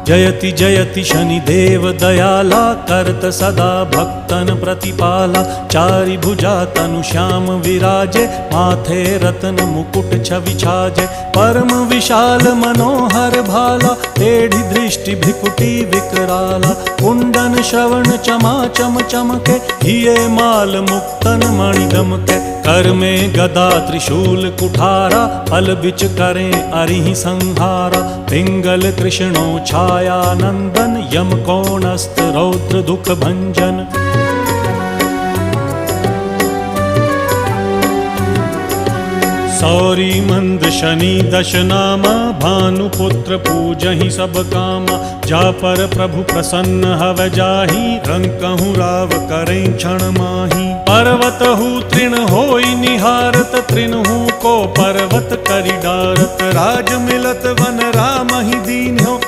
जयति जयति शनिदेव दयाला, करत सदा भक्तन प्रतिपाला। चारि भुजा तनु श्याम विराजे, माथे रत्न मुकुट छवि छाजे। परम विशाल मनोहर भाला, टेढ़ी दृष्टि भ्रिकुटी विकराला। कुंडन श्रवण चमा चम चमके, हिये माल मुक्तन मणि दमके। कर में गदा त्रिशूल कुठारा, फल बिच करें अरिहि संहारा। पिंगल कृष्णो छाया नंदन, यम कोणस्थ रौद्र दुख भंजन। सौरी मंद शनि दश नामा, भानुपुत्र पूजहि सब कामा। जा पर प्रभु प्रसन्न हव जाहि, रंकहु राव करें क्षण माही। पर्वत हु तृण होई निहारत, तृणहु को पर्वत करि डारत। राज मिलत वन राम ही दीन्हो,